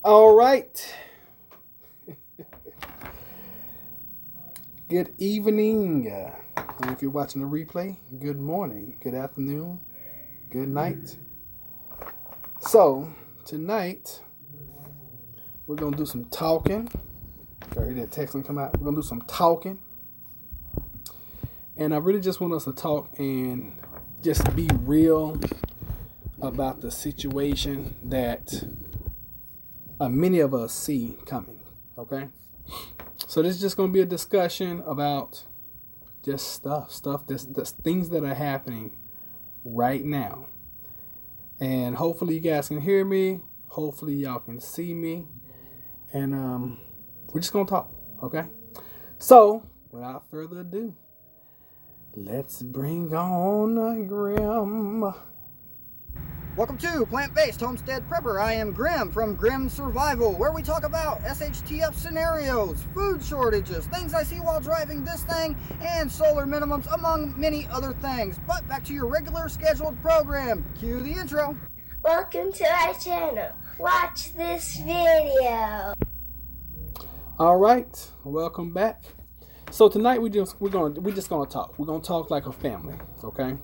All right. Good evening. And if you're watching the replay, good morning, good afternoon, good night. So, tonight, we're going to do some talking. I heard that text come out. We're going to do some talking. And I really just want us to talk and just be real about the situation that many of us see coming. Okay? So this is just going to be a discussion about just stuff that's things that are happening right now. And hopefully you guys can hear me. Hopefully y'all can see me. And we're just going to talk, okay? So, without further ado, let's bring on Grim. Welcome to Plant Based Homestead Prepper. I am Grim from Grim Survival, where we talk about SHTF scenarios, food shortages, things I see while driving this thing, and solar minimums, among many other things. But back to your regular scheduled program. Cue the intro. Welcome to our channel. Watch this video. All right, welcome back. So tonight we're just gonna talk. We're gonna talk like a family, okay?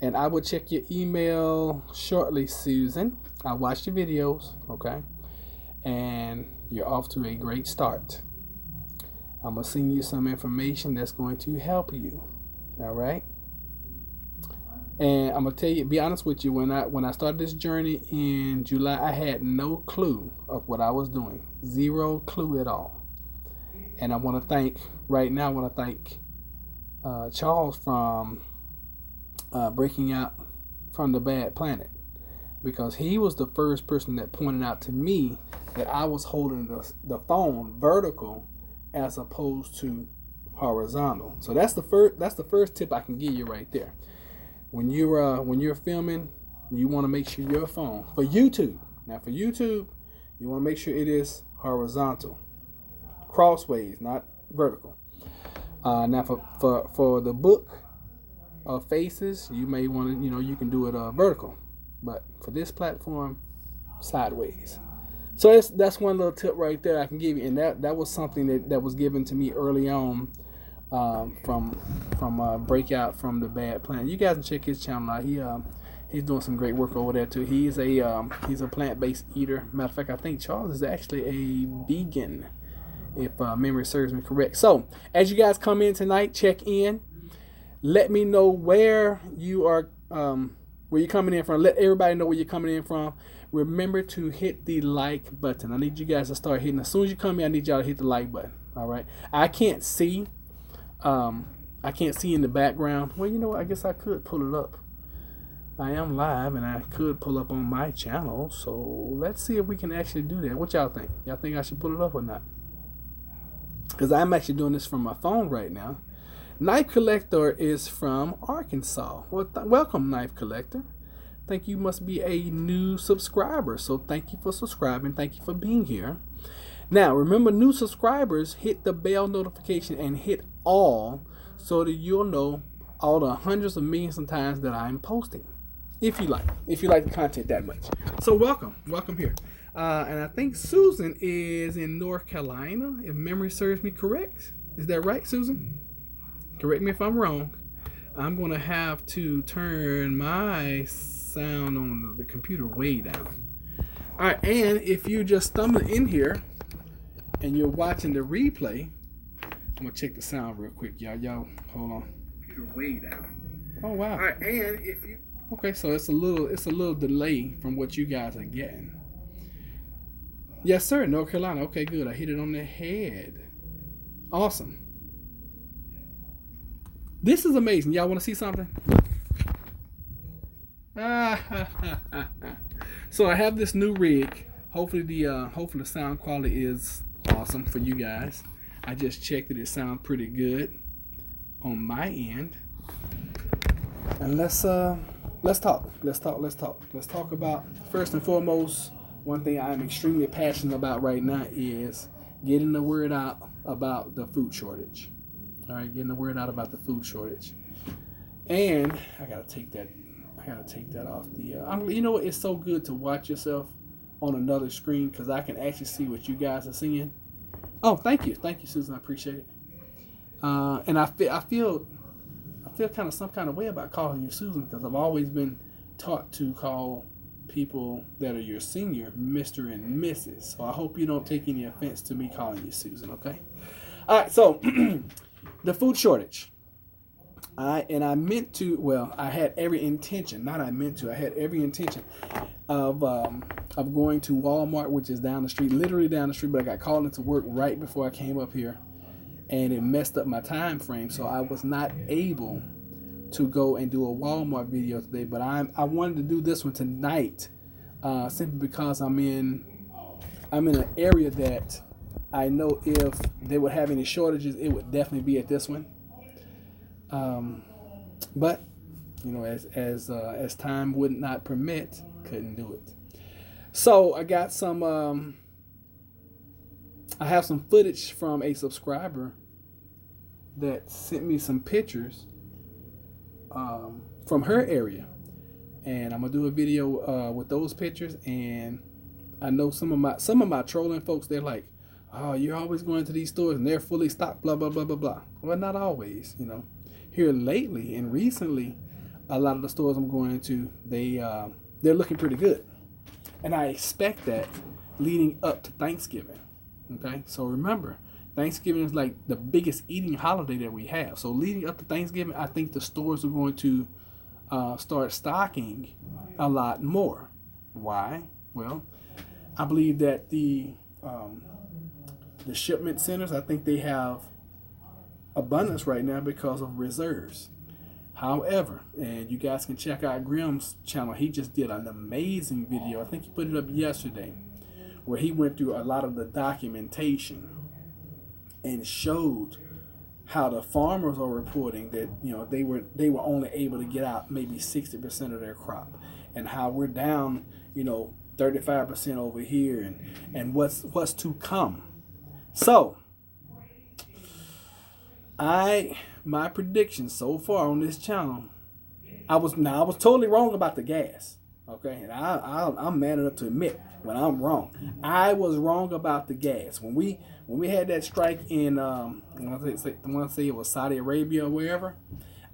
And I will check your email shortly, Susan. I watched your videos, okay? And you're off to a great start. I'm gonna send you some information that's going to help you. All right. And I'm gonna tell you, be honest with you, when I started this journey in July, I had no clue of what I was doing. Zero clue at all. And I want to thank Charles from Breaking Out from the Bad Planet, because he was the first person that pointed out to me that I was holding the phone vertical as opposed to horizontal. So that's the first tip I can give you right there. When you're filming, you want to make sure your phone for YouTube. Now for YouTube, you want to make sure it is horizontal, crossways, not vertical. Now for the book of faces, you may want to, you can do it vertical, but for this platform, sideways. So that's one little tip right there I can give you, and that was something that was given to me early on from Breakout from the Bad Planet. You guys can check his channel out. He's doing some great work over there too. He's a plant-based eater. Matter of fact, I think Charles is actually a vegan, if memory serves me correct. So as you guys come in tonight, check in. Let me know where you are, where you're coming in from. Let everybody know where you're coming in from. Remember to hit the like button. I need you guys to start hitting. As soon as you come in, I need y'all to hit the like button. All right. I can't see in the background. Well, you know what? I guess I could pull it up. I am live, and I could pull up on my channel. So let's see if we can actually do that. What y'all think? Y'all think I should pull it up or not? Because I'm actually doing this from my phone right now. Knife Collector is from Arkansas. Well, welcome, Knife Collector. Think you must be a new subscriber. So thank you for subscribing. Thank you for being here. Now, remember, new subscribers, hit the bell notification and hit all so that you'll know all the hundreds of millions of times that I'm posting. If you like the content that much. So welcome here. And I think Susan is in North Carolina, if memory serves me correct. Is that right, Susan? Correct me if I'm wrong. I'm going to have to turn my sound on the computer way down. All right, and if you just stumbled in here and you're watching the replay, I'm going to check the sound real quick, y'all. Y'all, hold on. Computer way down. Oh, wow. All right, and if you... Okay, so it's a little delay from what you guys are getting. Yes, sir, North Carolina. Okay, good. I hit it on the head. Awesome. This is amazing. Y'all want to see something? So I have this new rig. Hopefully the sound quality is awesome for you guys. I just checked that it sounds pretty good on my end. And let's talk. Let's talk about, first and foremost, one thing I'm extremely passionate about right now is getting the word out about the food shortage. All right, getting the word out about the food shortage. And I gotta take that off the. You know what? It's so good to watch yourself on another screen because I can actually see what you guys are seeing. Oh, thank you, Susan. I appreciate it. And I feel kind of some kind of way about calling you Susan because I've always been taught to call people that are your senior Mr. and Mrs. So I hope you don't take any offense to me calling you Susan. Okay. All right. So the food shortage. I meant to. Well, I had every intention. Not I meant to. I had every intention of going to Walmart, which is down the street, literally down the street. But I got called into work right before I came up here, and it messed up my time frame. So I was not able to go and do a Walmart video today. But I wanted to do this one tonight, simply because I'm in an area that I know if they would have any shortages, it would definitely be at this one. But you know, as time would not permit, couldn't do it. So I got some. I have some footage from a subscriber that sent me some pictures from her area, and I'm gonna do a video with those pictures. And I know some of my trolling folks, they're like, "Oh, you're always going to these stores and they're fully stocked." Blah blah blah blah blah. Well, not always, you know. Here lately and recently, a lot of the stores I'm going to, they're looking pretty good, and I expect that leading up to Thanksgiving. Okay, so remember, Thanksgiving is like the biggest eating holiday that we have. So leading up to Thanksgiving, I think the stores are going to start stocking a lot more. Why? Well, I believe that the shipment centers, I think they have abundance right now because of reserves. However, and you guys can check out Grimm's channel. He just did an amazing video. I think he put it up yesterday, where he went through a lot of the documentation and showed how the farmers are reporting that, you know, they were only able to get out maybe 60% of their crop, and how we're down, you know, 35% over here, and what's to come. So my prediction so far on this channel, I was totally wrong about the gas. Okay, and I'm man enough to admit when I'm wrong. I was wrong about the gas. When we had that strike in I want to say it was Saudi Arabia or wherever,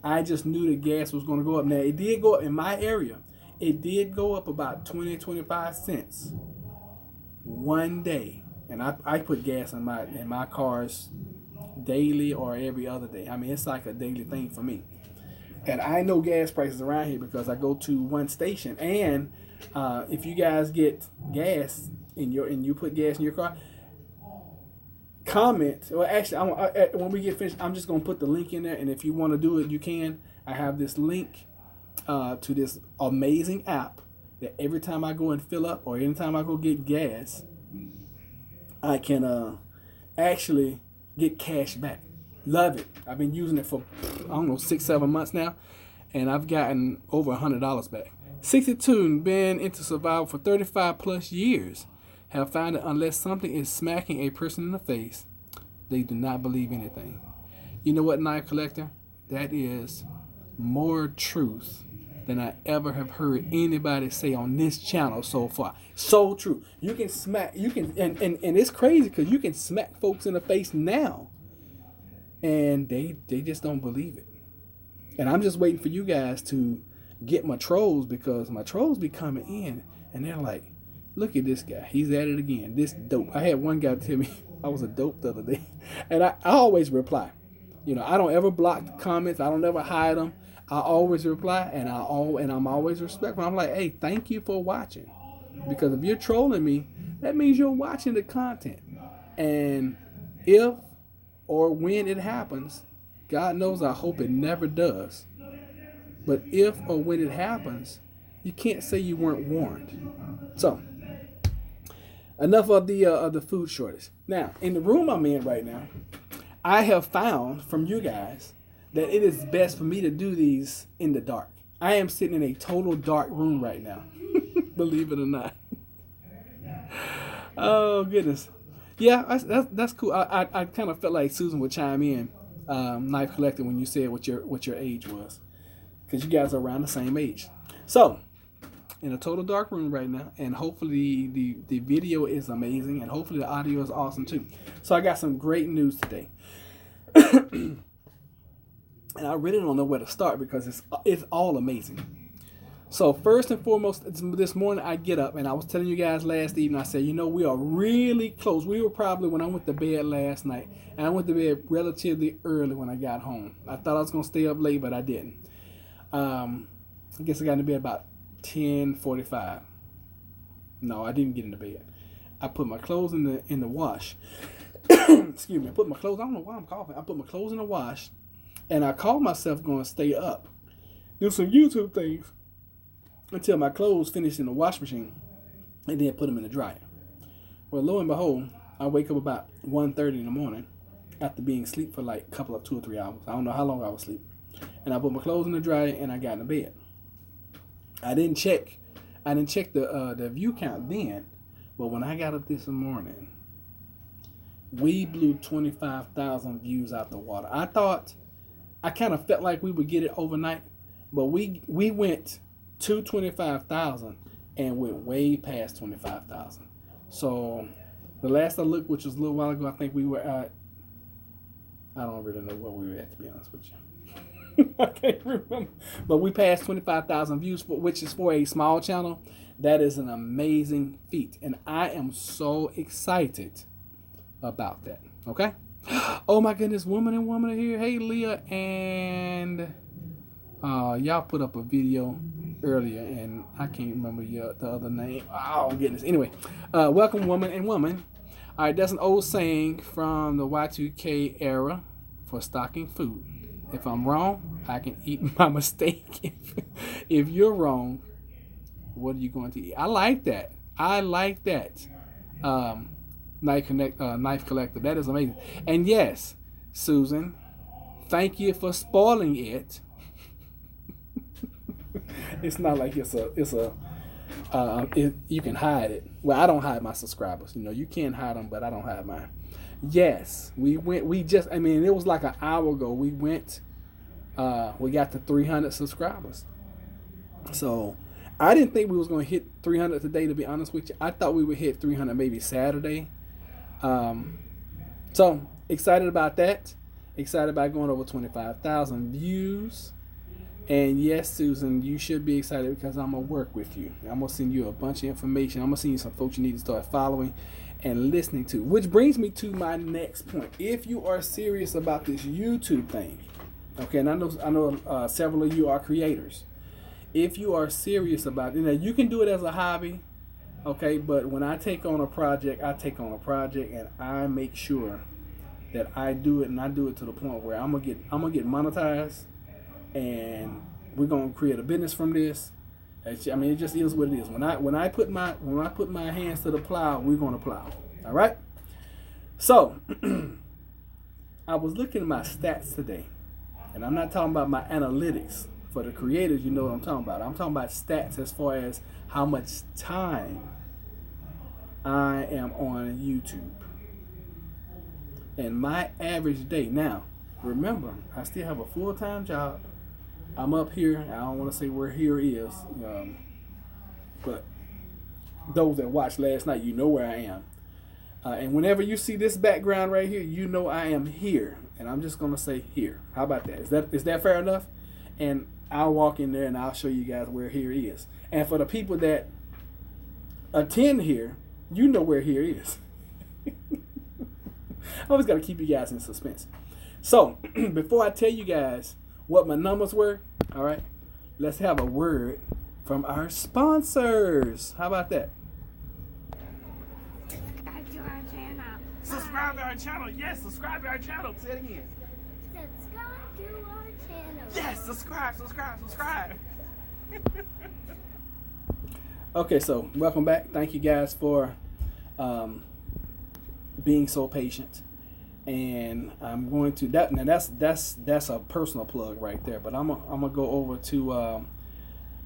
I just knew the gas was going to go up. Now it did go up in my area. It did go up about 20-25 cents one day, and I put gas in my cars daily or every other day. I mean, it's like a daily thing for me. And I know gas prices around here because I go to one station. And if you guys get gas and you put gas in your car, comment. Well, actually, when we get finished, I'm just gonna put the link in there. And if you want to do it, you can. I have this link to this amazing app that every time I go and fill up, or anytime I go get gas, I can actually get cash back. Love it. I've been using it for, I don't know, 6-7 months now, and I've gotten over $100 back. 62, been into survival for 35 plus years, have found that unless something is smacking a person in the face, they do not believe anything. You know what, knife collector? That is more truth than I ever have heard anybody say on this channel so far. So true. You can smack, and it's crazy because you can smack folks in the face now, and they just don't believe it. And I'm just waiting for you guys to get my trolls, because my trolls be coming in and they're like, look at this guy, he's at it again, this dope. I had one guy tell me I was a dope the other day, and I always reply. You know, I don't ever block the comments, I don't ever hide them. I always reply, and I'm always respectful. I'm like, hey, thank you for watching, because if you're trolling me, that means you're watching the content. And if or when it happens, God knows I hope it never does, but if or when it happens, you can't say you weren't warned. So enough of the food shortage. Now, in the room I'm in right now, I have found from you guys that it is best for me to do these in the dark. I am sitting in a total dark room right now, believe it or not. Oh goodness, yeah, that's cool. I kind of felt like Susan would chime in, knife collector, when you said what your age was, because you guys are around the same age. So in a total dark room right now, and hopefully the video is amazing, and hopefully the audio is awesome too. So I got some great news today. And I really don't know where to start because it's all amazing. So first and foremost, this morning I get up, and I was telling you guys last evening, I said, we are really close. We were probably, when I went to bed last night, and I went to bed relatively early when I got home. I thought I was going to stay up late, but I didn't. I guess I got into bed about 10:45. No, I didn't get into bed. I put my clothes in the wash. Excuse me. I put my clothes, I don't know why I'm coughing. I put my clothes in the wash, and I called myself going to stay up, do some YouTube things, until my clothes finished in the wash machine, and then put them in the dryer. Well, lo and behold, I wake up about 1:30 in the morning after being asleep for like a couple of 2 or 3 hours. I don't know how long I was asleep. And I put my clothes in the dryer, and I got in the bed. I didn't check the view count then, but when I got up this morning, we blew 25,000 views out the water. I kind of felt like we would get it overnight, but we went to 25,000 and went way past 25,000. So the last I looked, which was a little while ago, I think we were at, I don't really know what we were at, to be honest with you. I can't remember. But we passed 25,000 views, which is for a small channel. That is an amazing feat. And I am so excited about that. Okay? Oh my goodness, woman are here. Hey, Leah, and y'all put up a video earlier, and I can't remember the other name. Oh goodness. Anyway, welcome, woman and woman. All right, that's an old saying from the Y2K era for stocking food. If I'm wrong, I can eat my mistake. If you're wrong, what are you going to eat? I like that. Knife collector. That is amazing. And yes, Susan, thank you for spoiling it. It's not like you can hide it. Well, I don't hide my subscribers. You can't hide them, but I don't hide mine. Yes, it was like an hour ago. We got to 300 subscribers. So I didn't think we was going to hit 300 today, to be honest with you. I thought we would hit 300 maybe Saturday. So excited about that. Excited about going over 25,000 views. And yes, Susan, you should be excited because I'm going to work with you. I'm going to send you a bunch of information. I'm going to send you some folks you need to start following and listening to. Which brings me to my next point. If you are serious about this YouTube thing, okay, and I know several of you are creators. If you are serious about it, you can do it as a hobby, okay, but when I take on a project, and I make sure that I do it, and I do it to the point where I'm gonna get monetized, and we're gonna create a business from this. It just is what it is. When I put my hands to the plow, we're gonna plow. All right. So I was looking at my stats today, and I'm not talking about my analytics. For the creators, you know what I'm talking about. I'm talking about stats as far as how much time I am on YouTube. And my average day. Now, remember, I still have a full-time job. I'm up here. I don't want to say where here is. But those that watched last night, you know where I am. And whenever you see this background right here, you know I am here. And I'm just going to say here. How about that? Is that fair enough? And I'll walk in there and I'll show you guys where here is. And for the people that attend here, you know where here is. I always got to keep you guys in suspense. So, before I tell you guys what my numbers were, all right, let's have a word from our sponsors. How about that? Subscribe to our channel. Subscribe to our channel. Yes, subscribe to our channel. Say it again. Subscribe to our channel. Yes, subscribe. Okay, so welcome back. Thank you guys for being so patient. And I'm going to that. Now that's a personal plug right there. But I'm gonna go over to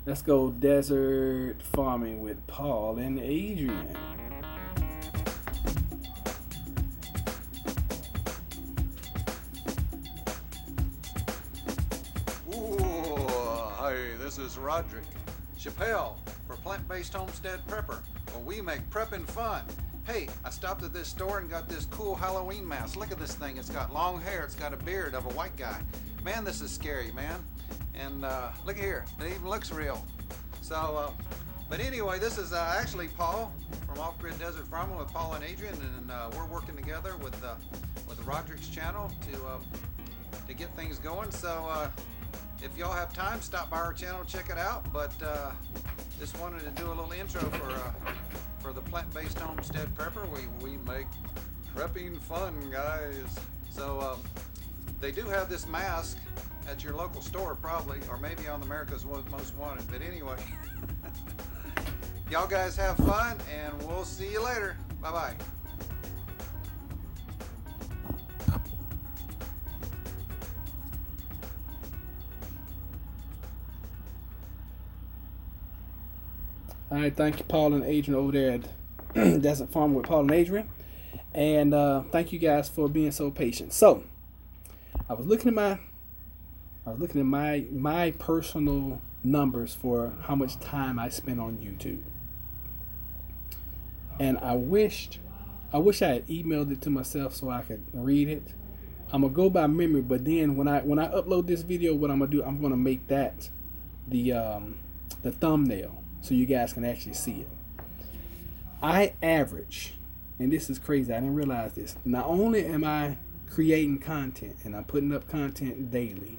let's go desert farming with Paul and Adrian. Hi, this is Roderick Chappelle for Plant Based Homestead Prepper, where we make prepping fun. Hey, I stopped at this store and got this cool Halloween mask. Look at this thing. It's got long hair. It's got a beard of a white guy. Man, this is scary, man. And look here. It even looks real. So, but anyway, this is actually Paul from Off Grid Desert Farming with Paul and Adrian, and we're working together with the Roderick's channel to get things going. So, if y'all have time, stop by our channel, check it out. But just wanted to do a little intro for the Plant Based Homestead Prepper. We make prepping fun, guys. So they do have this mask at your local store, probably, or maybe on America's Most Wanted. But anyway, y'all guys have fun, and we'll see you later. Bye-bye. All right, thank you, Paul and Adrian over there at Desert Farm with Paul and Adrian, and thank you guys for being so patient. So, I was looking at my personal numbers for how much time I spend on YouTube, and I wish I had emailed it to myself so I could read it. I'm gonna go by memory, but then when I upload this video, what I'm gonna do, I'm gonna make that the thumbnail, so you guys can actually see it. I average, and this is crazy, I didn't realize this. Not only am I creating content and I'm putting up content daily,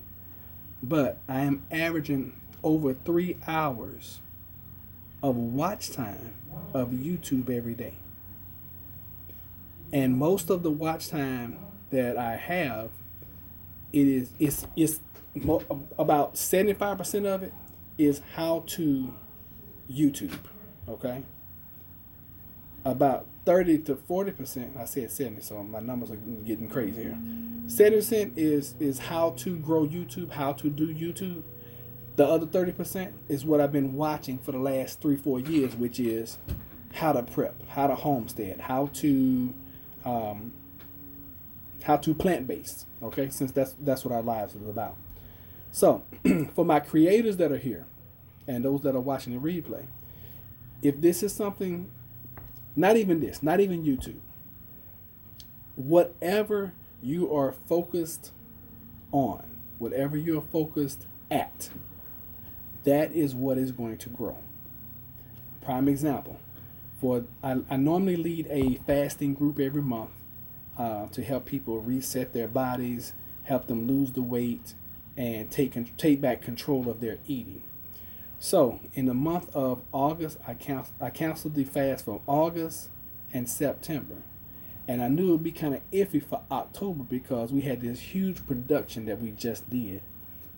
but I am averaging over 3 hours of watch time of YouTube every day. And most of the watch time that I have, it's about 75% of it is how to YouTube, okay? About 30 to 40%, I said 70, so my numbers are getting crazy here. 70% is how to grow YouTube, how to do YouTube. The other 30% is what I've been watching for the last 3-4 years, which is how to prep, how to homestead, how to plant-based, okay? Since that's what our lives is about. So, for my creators that are here, and those that are watching the replay, if this is something, not even YouTube, whatever you are focused on, whatever you're focused at, that is what is going to grow. Prime example, I normally lead a fasting group every month to help people reset their bodies, help them lose the weight, and take back control of their eating. So in the month of August, I canceled the fast for August and September. And I knew it would be kind of iffy for October because we had this huge production that we just did,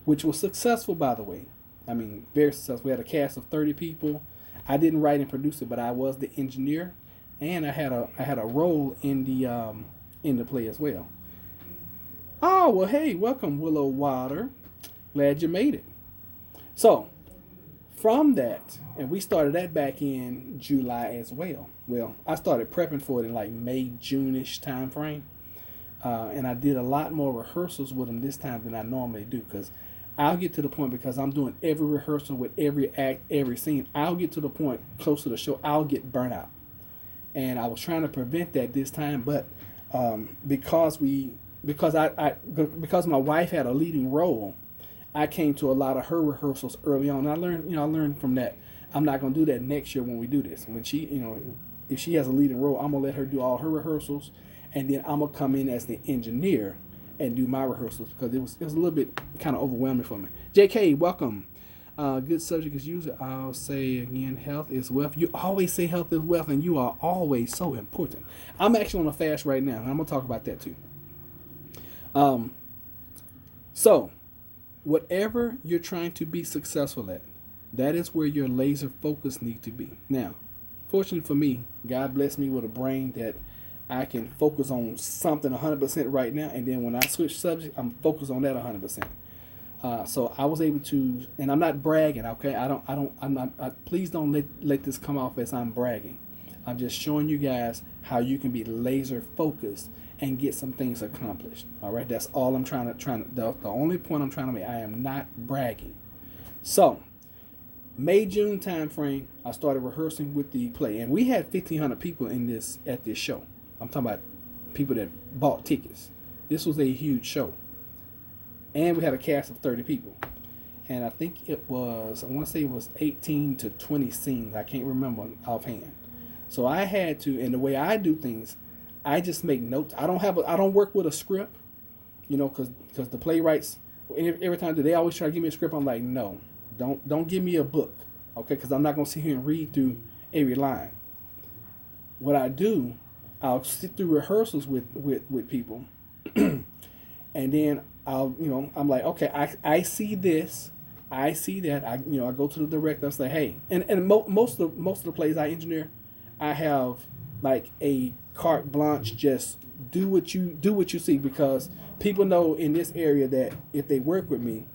which was successful, by the way. I mean, very successful. We had a cast of 30 people. I didn't write and produce it, but I was the engineer, and I had a role in the play as well. Oh, well, hey, welcome, Willow Water. Glad you made it. So, from that, and we started that back in July as well. Well, I started prepping for it in like May, June-ish time frame. And I did a lot more rehearsals with them this time than I normally do, because I'll get to the point, because I'm doing every rehearsal with every act, every scene, I'll get to the point close to the show, I'll get burnt out. And I was trying to prevent that this time, but because my wife had a leading role, I came to a lot of her rehearsals early on. And I learned from that. I'm not going to do that next year when we do this. When she, if she has a leading role, I'm going to let her do all her rehearsals, and then I'm going to come in as the engineer and do my rehearsals, because it was a little bit kind of overwhelming for me. JK, welcome. Good subject as usual. I'll say again, health is wealth. You always say health is wealth, and you are always so important. I'm actually on a fast right now, and I'm going to talk about that too. So, whatever you're trying to be successful at, that is where your laser focus needs to be. Now, fortunately for me, God blessed me with a brain that I can focus on something 100% right now, and then when I switch subject, I'm focused on that 100%. So I was able to, and I'm not bragging, okay? Please don't let this come off as I'm bragging. I'm just showing you guys how you can be laser focused and get some things accomplished. All right, that's all I'm trying to. The only point I'm trying to make. I am not bragging. So, May, June time frame, I started rehearsing with the play, and we had 1,500 people at this show. I'm talking about people that bought tickets. This was a huge show, and we had a cast of 30 people, and I think I want to say it was 18 to 20 scenes. I can't remember offhand. So I had to, and the way I do things, I just make notes. I don't work with a script, because the playwrights, every time they always try to give me a script. I'm like, no. Don't give me a book, okay? Because I'm not gonna sit here and read through every line. What I do, I'll sit through rehearsals with people, and then I'm like, okay, I see this, I see that. I go to the director and say, hey, and most of the plays I engineer, I have like a carte blanche. Just do what you see, because people know in this area that if they work with me,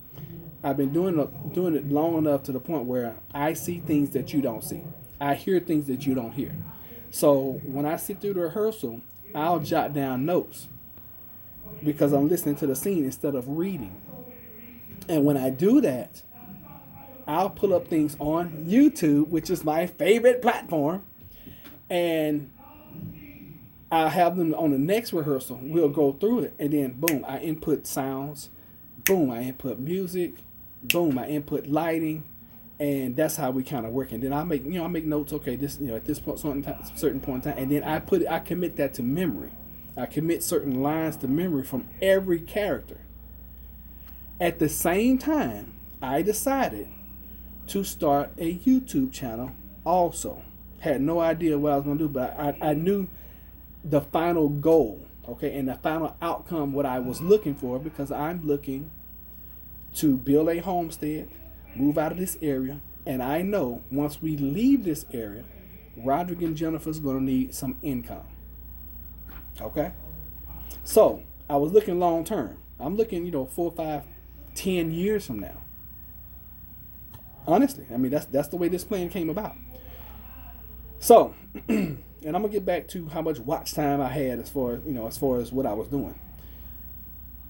I've been doing it long enough to the point where I see things that you don't see. I hear things that you don't hear. So when I sit through the rehearsal, I'll jot down notes because I'm listening to the scene instead of reading. And when I do that, I'll pull up things on YouTube, which is my favorite platform, and I'll have them on the next rehearsal. We'll go through it, and then boom, I input sounds. Boom, I input music. Boom, I input lighting, and that's how we kind of work. And then I make notes. Okay, this at this point, certain point in time, and then I commit that to memory. I commit certain lines to memory from every character. At the same time, I decided to start a YouTube channel. Also, had no idea what I was going to do, but I knew the final goal. Okay, and the final outcome, what I was looking for, because I'm looking to build a homestead, move out of this area, and I know once we leave this area, Roderick and Jennifer's going to need some income. Okay? So, I was looking long term. I'm looking, 4, 5, 10 years from now. Honestly, I mean, that's the way this plan came about. So, and I'm going to get back to how much watch time I had as far as what I was doing.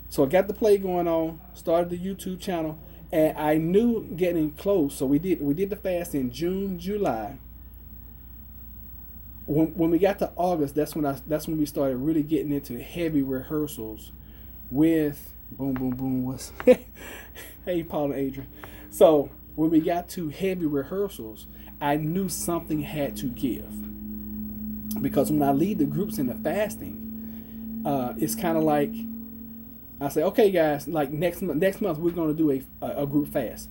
So I got the play going on, started the YouTube channel, and I knew getting close. So we did the fast in June, July. When we got to August, that's when we started really getting into heavy rehearsals with boom, boom, boom. What's hey, Paul and Adrian. So when we got to heavy rehearsals, I knew something had to give, because when I lead the groups in the fasting, it's kind of like I say, okay, guys, like next month we're going to do a group fast.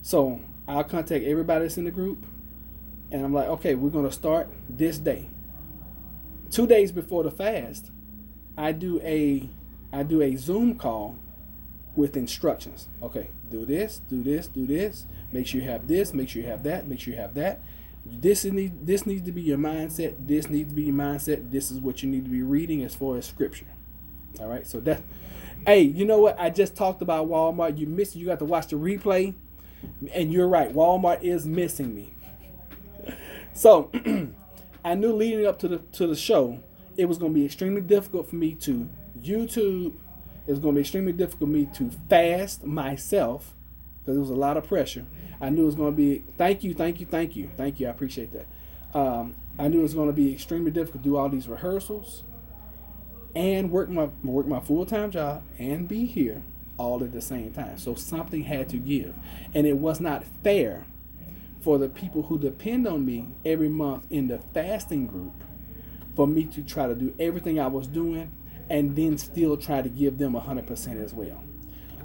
So I'll contact everybody that's in the group, and I'm like, okay, we're going to start this day. 2 days before the fast, I do a Zoom call with instructions. Okay, do this, do this, do this. Make sure you have this. Make sure you have that. Make sure you have that. This needs to be your mindset. This needs to be your mindset. This is what you need to be reading as far as scripture. All right, so that. Hey, you know what? I just talked about Walmart. You missed it. You got to watch the replay. And you're right. Walmart is missing me. So, I knew leading up to the show, it was going to be extremely difficult for me to YouTube. It was going to be extremely difficult for me to fast myself, because there was a lot of pressure. I knew it was going to be, thank you. I appreciate that. I knew it was going to be extremely difficult to do all these rehearsals and work my full-time job and be here all at the same time. So something had to give. And it was not fair for the people who depend on me every month in the fasting group for me to try to do everything I was doing and then still try to give them 100% as well.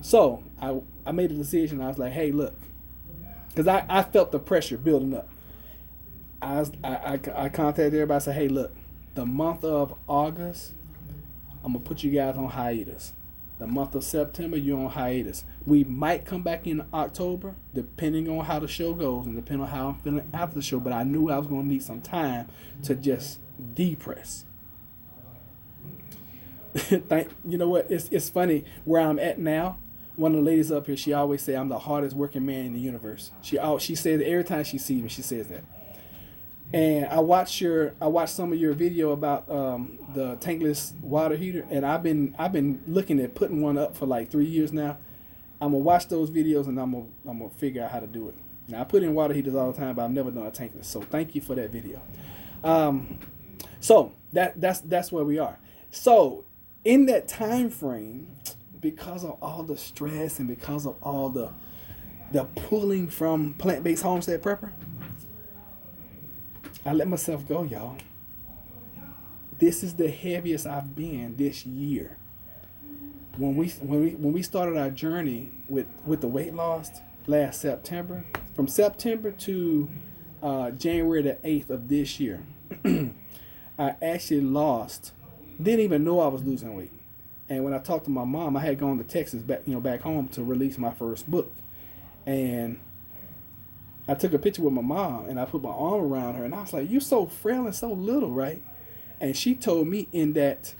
So I made a decision. I was like, hey, look, because I felt the pressure building up. I contacted everybody. I said, hey, look, the month of August, I'm going to put you guys on hiatus. The month of September, you're on hiatus. We might come back in October, depending on how the show goes and depending on how I'm feeling after the show. But I knew I was going to need some time to just depress. You know what? It's funny where I'm at now. One of the ladies up here, she always say I'm the hardest working man in the universe. She says it every time she sees me. She says that. And I watched some of your video about the tankless water heater, and I've been looking at putting one up for like 3 years now. I'm gonna watch those videos and I'm gonna figure out how to do it. Now I put in water heaters all the time, but I've never done a tankless. So thank you for that video. So that's where we are. So in that time frame, because of all the stress and because of all the pulling from Plant Based Homestead Prepper, I let myself go, y'all. This is the heaviest I've been this year. When we started our journey with the weight loss last September, from September to January the 8th of this year, I actually didn't even know I was losing weight. And when I talked to my mom, I had gone to Texas back home to release my first book. And I took a picture with my mom and I put my arm around her and I was like, "You're so frail and so little, right?" And she told me in that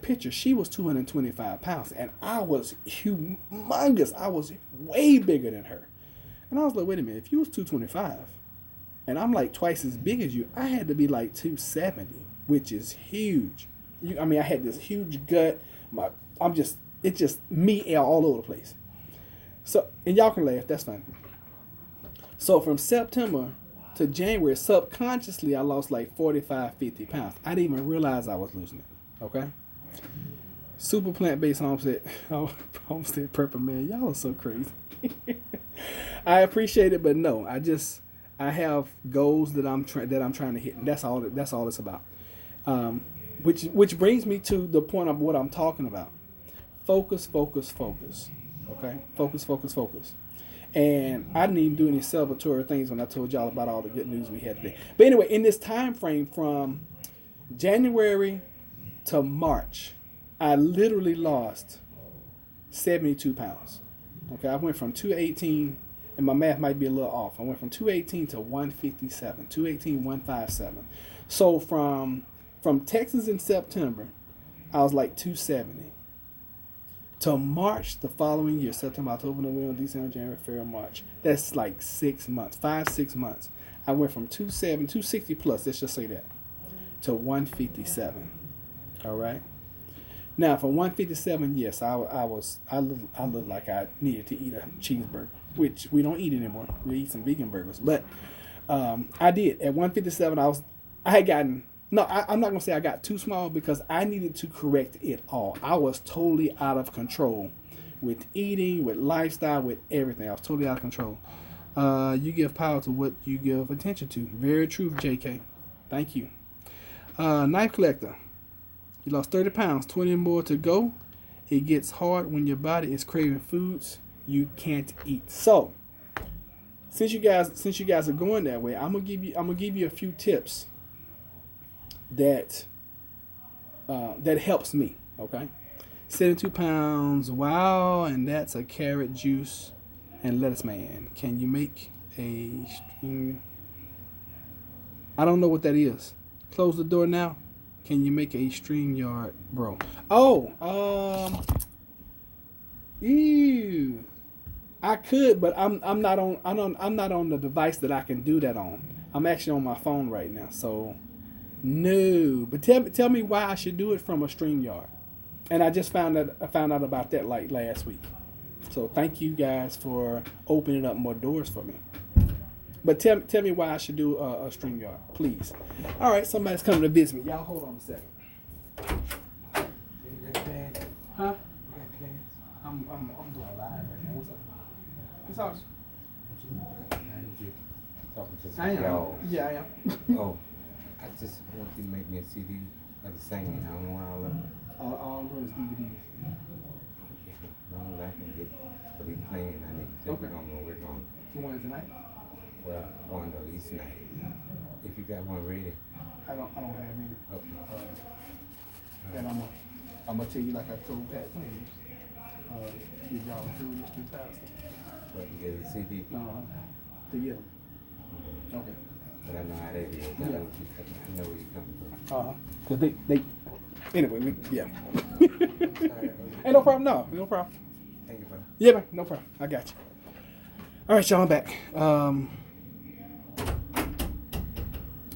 picture, she was 225 pounds and I was humongous. I was way bigger than her. And I was like, wait a minute, if you was 225 and I'm like twice as big as you, I had to be like 270, which is huge. I had this huge gut. It's just me all over the place. So, and y'all can laugh, that's fine. So from September to January, subconsciously, I lost like 45, 50 pounds. I didn't even realize I was losing it, okay? Super plant-based homestead prepper, man. Y'all are so crazy. I appreciate it, but no, I have goals that I'm trying to hit, and that's all it's about. Which brings me to the point of what I'm talking about. Focus, focus, focus. Okay? Focus, focus, focus. And I didn't even do any celebratory things when I told y'all about all the good news we had today. But anyway, in this time frame from January to March, I literally lost 72 pounds. Okay, I went from 218, and my math might be a little off. I went from 218 to 157, 218, 157. So from Texas in September, I was like 270. To March the following year, September, October, November, December, January, February, March. That's like 6 months, 6 months. I went from 260 plus, let's just say that, to 157. All right. Now from 157, yes, I looked like I needed to eat a cheeseburger, which we don't eat anymore. We eat some vegan burgers, but I did. At 157, I'm not gonna say I got too small because I needed to correct it all. I was totally out of control with eating, with lifestyle, with everything. I was totally out of control. You give power to what you give attention to. Very true, JK. Thank you. Knife collector. You lost 30 pounds, 20 more to go. It gets hard when your body is craving foods you can't eat. So, since you guys are going that way, I'm gonna give you a few tips that helps me. Okay, 72 pounds. Wow, and that's a carrot juice and lettuce man. Can you make a string? I don't know what that is. Close the door now. Can you make a StreamYard, bro? Oh, ew. I could, but I'm not on the device that I can do that on. I'm actually on my phone right now, so no. But tell me why I should do it from a StreamYard. And I just found out about that like last week. So thank you guys for opening up more doors for me. But tell me why I should do a StreamYard, please. All right, somebody's coming to visit me. Y'all hold on a second. Huh? I'm doing live right now. What's up? What's up? Talking to I some am. y'all. Yeah, I am. Oh, I just want you to make me a CD of the singing. I don't want all of them. All I'm doing is DVDs. As long as I can get for these playing, I need to take Okay. it on and work on it. You want it tonight? Well, one of each night. If you got one ready. I don't have any. Okay. And I'm gonna tell you like I told Pat Williams. Give y'all a tool this faster. But you get a CD. To get. Okay. But I know how that is. I know where you're coming from. Cause they anyway, yeah. Ain't no problem, no problem. Thank you, brother. Yeah, man, no problem. I got you. All right, y'all, I'm back.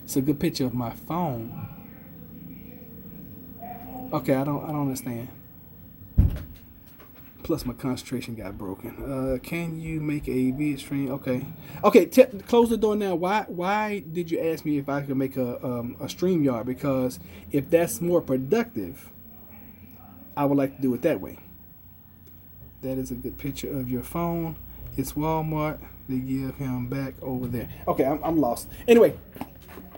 It's a good picture of my phone. Okay, I don't understand. Plus my concentration got broken. Can you make a vid stream? Okay. Close the door now. Why did you ask me if I could make a stream yard? Because if that's more productive, I would like to do it that way. That is a good picture of your phone. It's Walmart. They give him back over there. Okay, I'm lost. Anyway,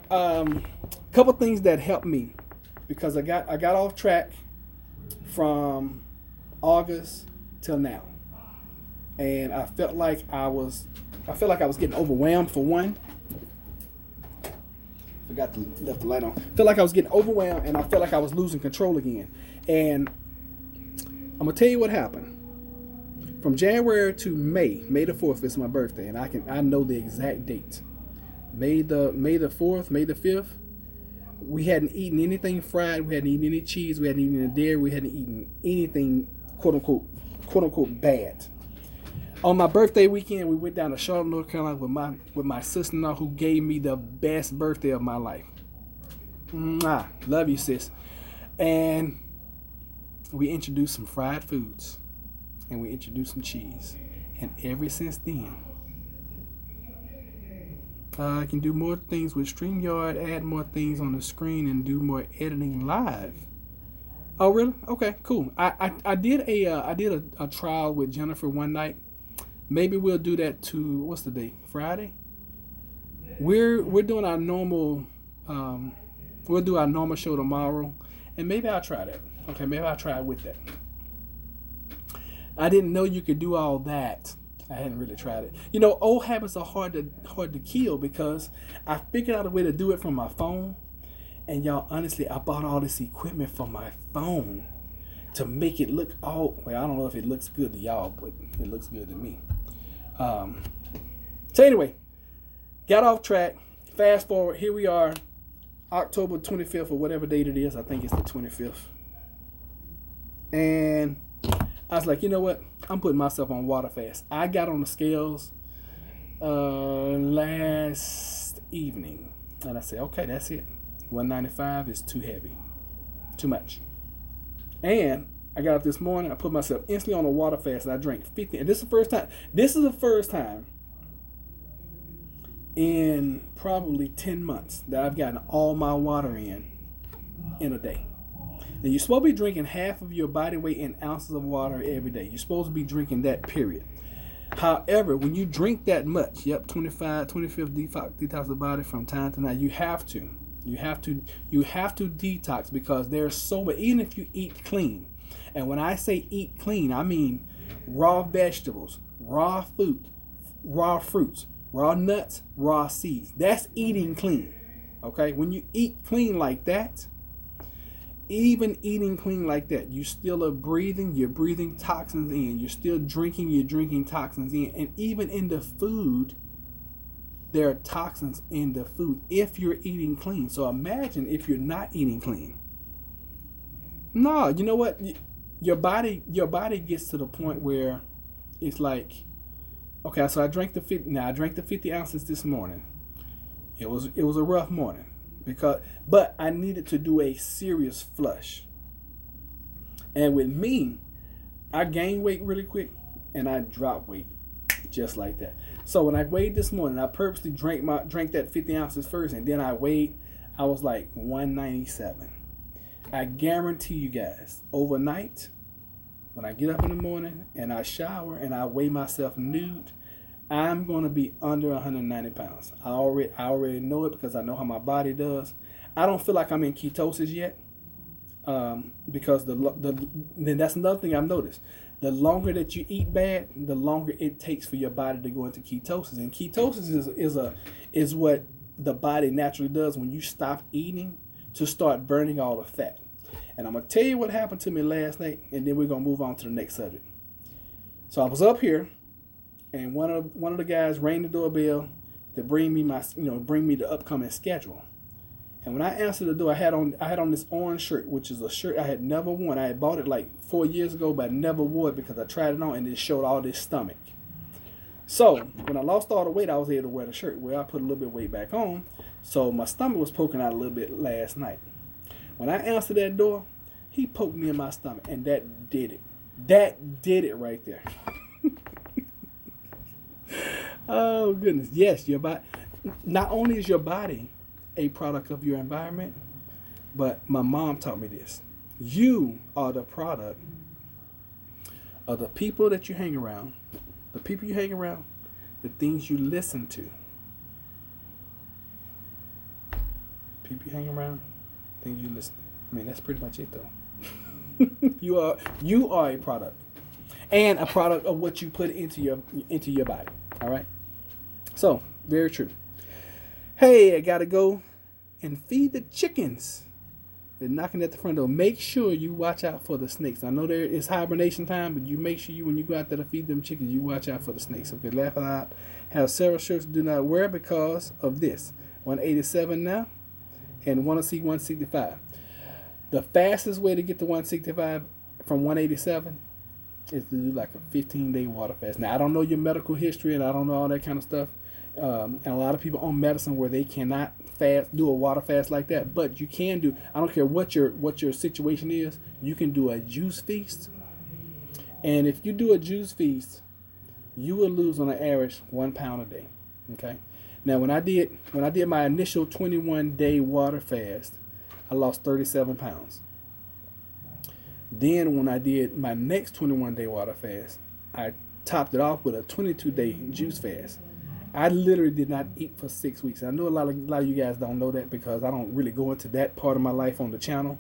couple things that helped me because I got off track from August till now, and I felt like I was getting overwhelmed for one. Forgot to left the light on. Felt like I was getting overwhelmed, and I felt like I was losing control again. And I'm gonna tell you what happened. From January to May the 4th is my birthday, and I know the exact date. May the 4th, May the 5th. We hadn't eaten anything fried. We hadn't eaten any cheese. We hadn't eaten any dairy. We hadn't eaten anything quote unquote bad. On my birthday weekend, we went down to Charlotte, North Carolina with my sister-in-law, who gave me the best birthday of my life. Mwah. Love you, sis. And we introduced some fried foods, and we introduced some cheese. And ever since then, I can do more things with StreamYard, add more things on the screen, and do more editing live. Oh, really? Okay, cool. I did a trial with Jennifer one night. Maybe we'll do that to, what's the day? Friday? We're doing our normal, we'll do our normal show tomorrow, and maybe I'll try that. Okay, maybe I'll try it with that. I didn't know you could do all that. I hadn't really tried it. You know, old habits are hard to kill because I figured out a way to do it from my phone. And y'all, honestly, I bought all this equipment for my phone to make it look all, well, I don't know if it looks good to y'all, but it looks good to me. So anyway, got off track. Fast forward, here we are, October 25th or whatever date it is. I think it's the 25th. And I was like, you know what? I'm putting myself on water fast. I got on the scales last evening, and I said, okay, that's it. 195 is too heavy, too much. And I got up this morning. I put myself instantly on a water fast, and I drank 50. And this is the first time. This is the first time in probably 10 months that I've gotten all my water in a day. Now, you're supposed to be drinking half of your body weight in ounces of water every day. You're supposed to be drinking that, period. However, when you drink that much, 25th detox the body from time to time, you have to detox because there's so much, even if you eat clean. And when I say eat clean, I mean raw vegetables, raw food, raw fruits, raw nuts, raw seeds. That's eating clean. Okay? When you eat clean like that, even eating clean like that, you still are breathing, you're breathing toxins in. You're still drinking, you're drinking toxins in. And even in the food, there are toxins in the food if you're eating clean. So imagine if you're not eating clean. No, you know what? Your body gets to the point where it's like, okay, so I drank the 50 ounces this morning. It was a rough morning. But I needed to do a serious flush. And with me, I gain weight really quick and I drop weight just like that. So when I weighed this morning, I purposely drank that 50 ounces first, and then I weighed, I was like 197. I guarantee you guys, overnight, when I get up in the morning and I shower and I weigh myself nude, I'm going to be under 190 pounds. I already know it because I know how my body does. I don't feel like I'm in ketosis yet because then that's another thing I've noticed. The longer that you eat bad, the longer it takes for your body to go into ketosis. And ketosis is what the body naturally does when you stop eating to start burning all the fat. And I'm going to tell you what happened to me last night, and then we're going to move on to the next subject. So I was up here, and one of the guys rang the doorbell to bring me the upcoming schedule. And when I answered the door, I had on this orange shirt, which is a shirt I had never worn. I had bought it like 4 years ago, but I never wore it because I tried it on and it showed all this stomach. So when I lost all the weight, I was able to wear the shirt. Well, I put a little bit of weight back on, so my stomach was poking out a little bit last night. When I answered that door, he poked me in my stomach, and that did it. That did it right there. Oh goodness. Yes, your body. Not only is your body a product of your environment, but my mom taught me this. You are the product of the people that you hang around, the people you hang around, the things you listen to. People you hang around, things you listen to. I mean, that's pretty much it though. you are a product. And a product of what you put into your body. All right? So, very true. Hey, I gotta go and feed the chickens. They're knocking at the front door. Make sure you watch out for the snakes. I know there is hibernation time, but you make sure when you go out there to feed them chickens, you watch out for the snakes. Okay, laugh out. Have several shirts do not wear because of this. 187 now, and want to see 165. The fastest way to get to 165 from 187 is to do like a 15-day water fast. Now, I don't know your medical history, and I don't know all that kind of stuff. And a lot of people on medicine where they cannot do a water fast like that, but you can do. I don't care what your situation is. You can do a juice feast, and if you do a juice feast, you will lose on an average 1 pound a day. Okay. Now, when I did my initial 21-day water fast, I lost 37 pounds. Then when I did my next 21-day water fast, I topped it off with a 22-day juice fast. I literally did not eat for 6 weeks. I know a lot of you guys don't know that because I don't really go into that part of my life on the channel.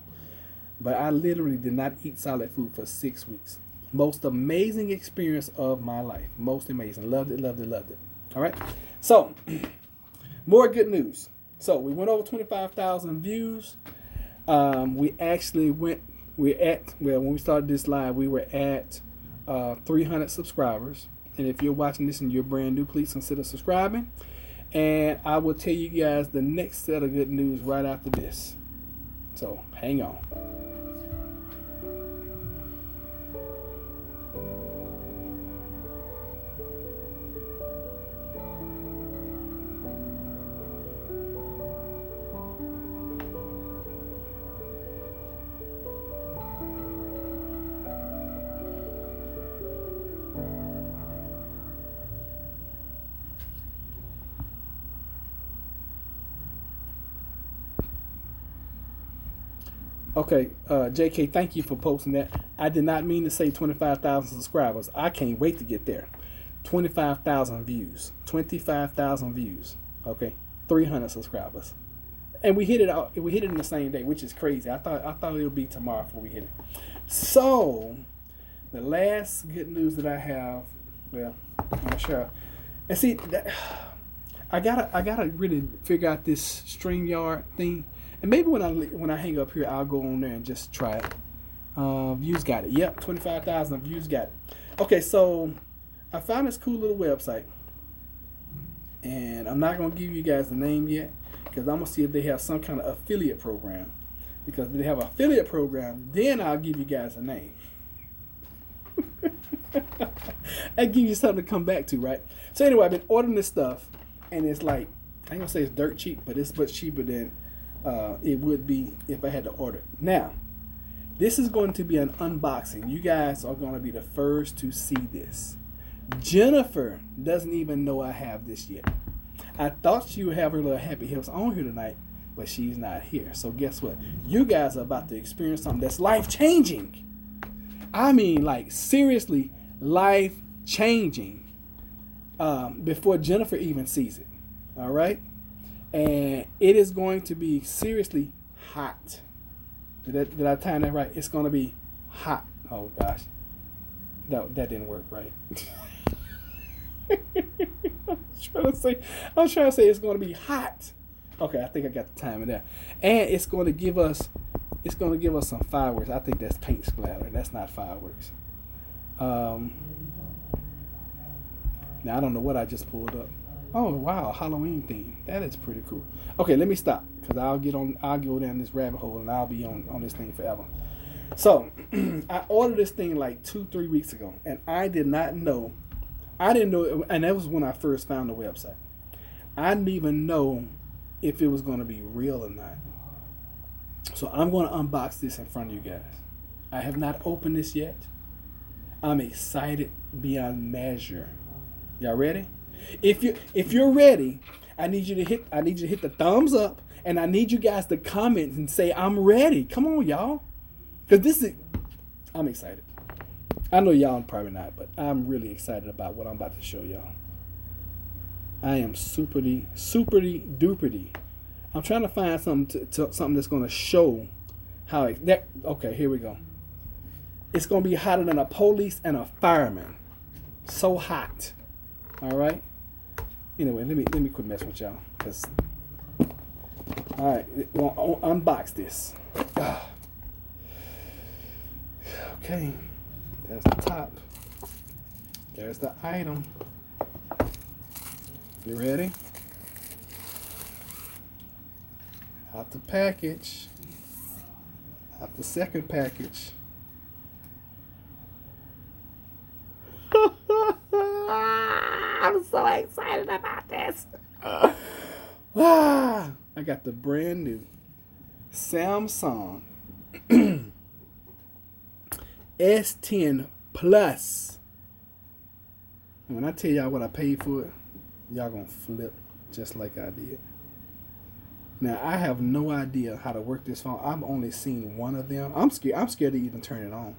But I literally did not eat solid food for 6 weeks. Most amazing experience of my life. Most amazing. Loved it, loved it, loved it. All right. So, more good news. So, we went over 25,000 views. We actually when we started this live, we were at 300 subscribers. And if you're watching this and you're brand new, please consider subscribing. And I will tell you guys the next set of good news right after this. So hang on. Okay, JK, thank you for posting that. I did not mean to say 25,000 subscribers. I can't wait to get there. 25,000 views. 25,000 views. Okay, 300 subscribers, and we hit it out. We hit it in the same day, which is crazy. I thought it would be tomorrow before we hit it. So, the last good news that I have, well, I'm not sure. And see, I gotta really figure out this StreamYard thing. And maybe when I hang up here, I'll go on there and just try it. Views got it. Yep, 25,000 views got it. Okay, so I found this cool little website. And I'm not going to give you guys the name yet because I'm going to see if they have some kind of affiliate program. Because if they have an affiliate program, then I'll give you guys a name. I give you something to come back to, right? So anyway, I've been ordering this stuff. And it's like, I ain't going to say it's dirt cheap, but it's much cheaper than it would be if I had to order. Now, this is going to be an unboxing. You guys are going to be the first to see this. Jennifer doesn't even know I have this yet. I thought she would have her little happy hips on here tonight, but she's not here. So guess what? You guys are about to experience something that's life-changing. I mean, like, seriously life-changing before Jennifer even sees it. All right? And it is going to be seriously hot. Did I time that right? It's going to be hot. Oh, gosh. That didn't work right. I was trying to say it's going to be hot. Okay, I think I got the timing there. And it's going to give us some fireworks. I think that's paint splatter. That's not fireworks. Now I don't know what I just pulled up. Oh wow, Halloween theme. That is pretty cool. Okay, let me stop because I'll go down this rabbit hole and I'll be on this thing forever. So I ordered this thing like 2-3 weeks ago, and I didn't know, and that was when I first found the website. I didn't even know if it was going to be real or not. So I'm going to unbox this in front of you guys. I have not opened this yet. I'm excited beyond measure. Y'all ready? If you're ready, I need you to hit the thumbs up, and I need you guys to comment and say I'm ready. Come on, y'all. Cause I'm excited. I know y'all probably not, but I'm really excited about what I'm about to show y'all. I am superdy duperdy. I'm trying to find something that's gonna show how okay, here we go. It's gonna be hotter than a police and a fireman. So hot. All right. Anyway, let me quit messing with y'all. Cause all right, we'll unbox this. Okay, there's the top. There's the item. You ready? Out the package. Out the second package. I'm so excited about this. I got the brand new Samsung S10 Plus. And when I tell y'all what I paid for it, y'all gonna flip just like I did. Now I have no idea how to work this phone. I've only seen one of them. I'm scared to even turn it on.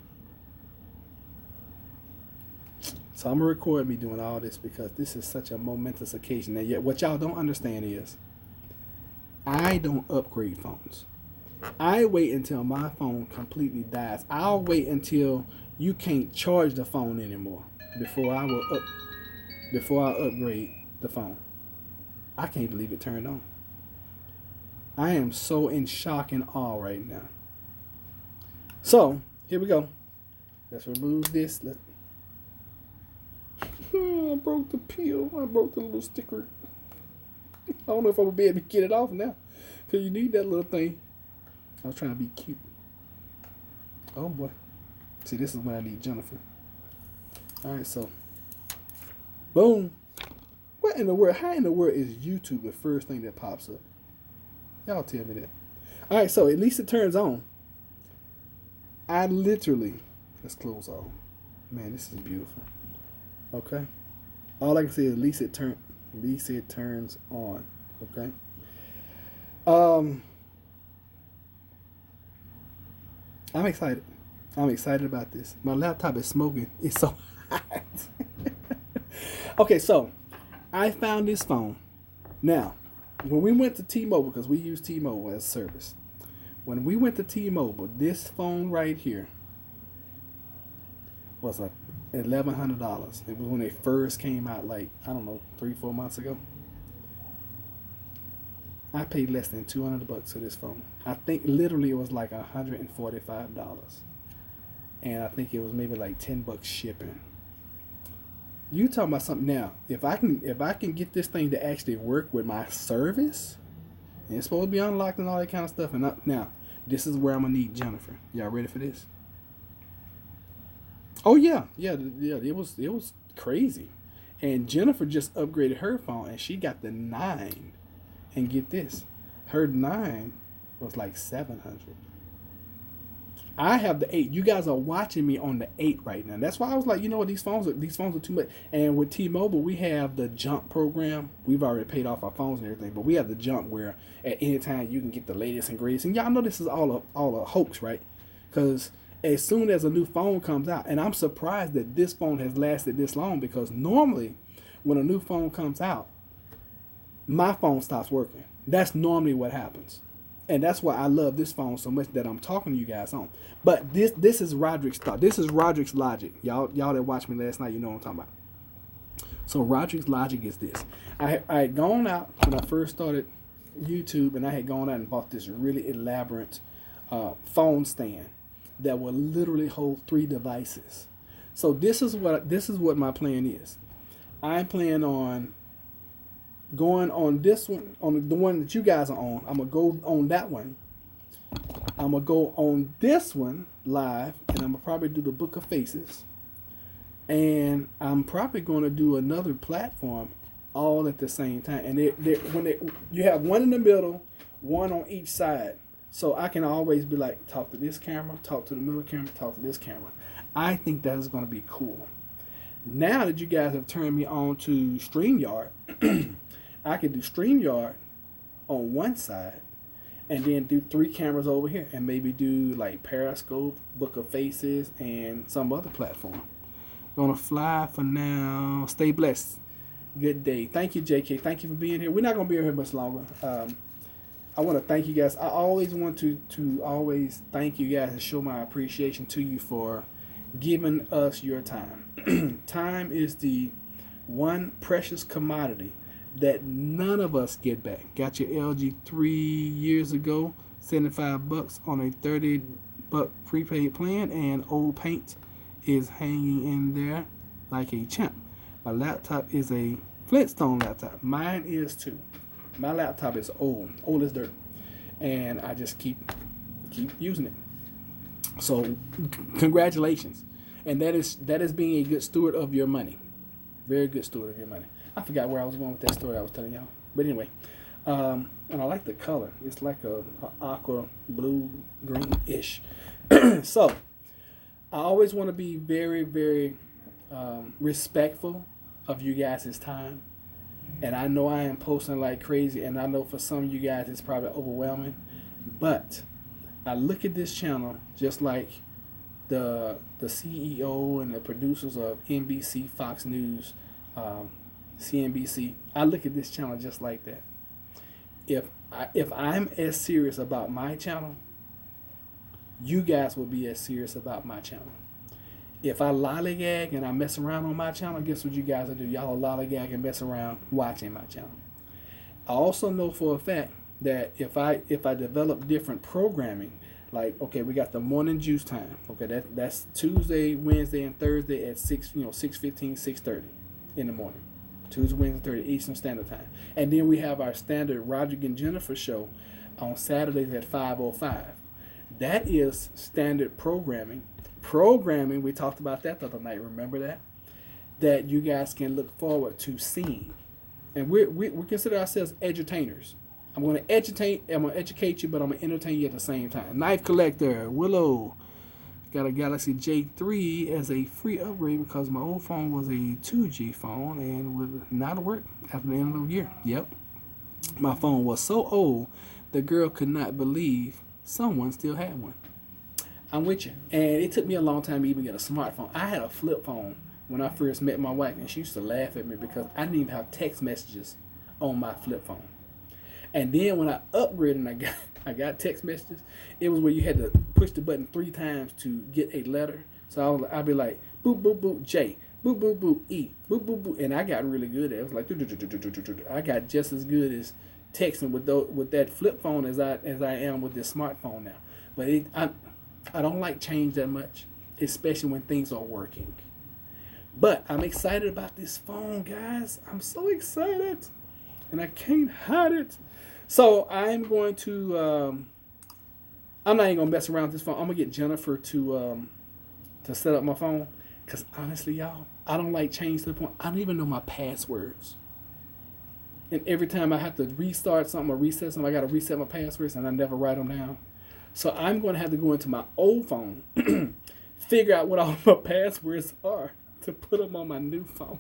So I'm gonna record me doing all this because this is such a momentous occasion. And yet what y'all don't understand is I don't upgrade phones. I wait until my phone completely dies. I'll wait until you can't charge the phone anymore before I upgrade the phone. I can't believe it turned on. I am so in shock and awe right now. So here we go. Let's remove this. I broke the peel. I broke the little sticker. I don't know if I'm gonna be able to get it off now, cause you need that little thing. I was trying to be cute. Oh boy. See, this is when I need Jennifer. All right, so boom. What in the world? How in the world is YouTube the first thing that pops up? Y'all tell me that. All right, so at least it turns on. I literally, let's close off. Man, this is beautiful. Okay. All I can say is at least it turns on. Okay. I'm excited. I'm excited about this. My laptop is smoking. It's so hot. Okay, so I found this phone. Now, when we went to T-Mobile, because we use T-Mobile as service. When we went to T-Mobile, this phone right here was like $1,100. It was when they first came out, like, I don't know, 3-4 months ago. I paid less than $200 for this phone. I think literally it was like $145. And I think it was maybe like $10 shipping. You talking about something now. If I can get this thing to actually work with my service, and it's supposed to be unlocked and all that kind of stuff. And now, this is where I'm gonna need Jennifer. Y'all ready for this? Oh yeah. It was crazy. And Jennifer just upgraded her phone, and she got the 9. And get this, her 9 was like $700. I have the 8. You guys are watching me on the 8 right now. That's why I was like, you know what, these phones are too much. And with T-Mobile, we have the jump program. We've already paid off our phones and everything, but we have the jump where at any time you can get the latest and greatest. And y'all know this is all a hoax, right? Because as soon as a new phone comes out, and I'm surprised that this phone has lasted this long, because normally when a new phone comes out, my phone stops working. That's normally what happens. And that's why I love this phone so much that I'm talking to you guys on. But this is Roderick's thought. This is Roderick's logic. Y'all that watched me last night, you know what I'm talking about. So Roderick's logic is this. I had gone out when I first started YouTube, and I had gone out and bought this really elaborate phone stand that will literally hold 3 devices. So this is what my plan is. I plan on going on this one, on the one that you guys are on. I'm gonna go on that one. I'm gonna go on this one live, and I'm gonna probably do the Book of Faces. And I'm probably gonna do another platform all at the same time. And you have one in the middle, one on each side. So I can always be like, talk to this camera, talk to the middle camera, talk to this camera. I think that is going to be cool. Now that you guys have turned me on to StreamYard, I can do StreamYard on one side and then do 3 cameras over here and maybe do like Periscope, Book of Faces, and some other platform. Gonna fly for now. Stay blessed. Good day. Thank you, JK. Thank you for being here. We're not gonna be here much longer. I want to thank you guys. I always want to always thank you guys and show my appreciation to you for giving us your time. Time is the one precious commodity that none of us get back. Got your LG 3 years ago, $75 on a $30 prepaid plan, and old paint is hanging in there like a champ. My laptop is a Flintstone laptop. Mine is too. My laptop is old as dirt, and I just keep using it. So, congratulations, and that is being a good steward of your money. Very good steward of your money. I forgot where I was going with that story I was telling y'all, but anyway, and I like the color. It's like a aqua blue green ish. So, I always want to be very, very respectful of you guys' time. And I know I am posting like crazy, and I know for some of you guys it's probably overwhelming. But I look at this channel just like the CEO and the producers of NBC, Fox News, CNBC. I look at this channel just like that. If I'm as serious about my channel, you guys will be as serious about my channel. If I lollygag and I mess around on my channel, guess what you guys will do? Y'all will lollygag and mess around watching my channel. I also know for a fact that if I develop different programming, like, okay, we got the morning juice time. Okay, that's Tuesday, Wednesday, and Thursday at 6:15, 6:30 in the morning. Tuesday, Wednesday, Thursday, Eastern Standard Time. And then we have our standard Roderick and Jennifer show on Saturdays at 5:05. That is standard programming. We talked about that the other night. Remember that you guys can look forward to seeing, and we consider ourselves edutainers. I'm going to educate you, but I'm going to entertain you at the same time. Knife Collector Willow got a Galaxy J3 as a free upgrade because my old phone was a 2G phone and would not work after the end of the year. Yep, my phone was so old the girl could not believe someone still had one. I'm with you. And it took me a long time to even get a smartphone. I had a flip phone when I first met my wife, and she used to laugh at me because I didn't even have text messages on my flip phone. And then when I upgraded and I got text messages, it was where you had to push the button 3 times to get a letter. So I'd be like, boop, boop, boop, J, boop, boop, boop, E, boop, boop, boop. And I got really good at it. It was like, I got just as good as texting with that flip phone as I am with this smartphone now. But I don't like change that much, especially when things are working. But I'm excited about this phone, guys. I'm so excited, and I can't hide it. So I'm going to, I'm not even going to mess around with this phone. I'm going to get Jennifer to set up my phone. Because honestly, y'all, I don't like change to the point. I don't even know my passwords. And every time I have to restart something or reset something, I got to reset my passwords, and I never write them down. So I'm going to have to go into my old phone, figure out what all my passwords are to put them on my new phone.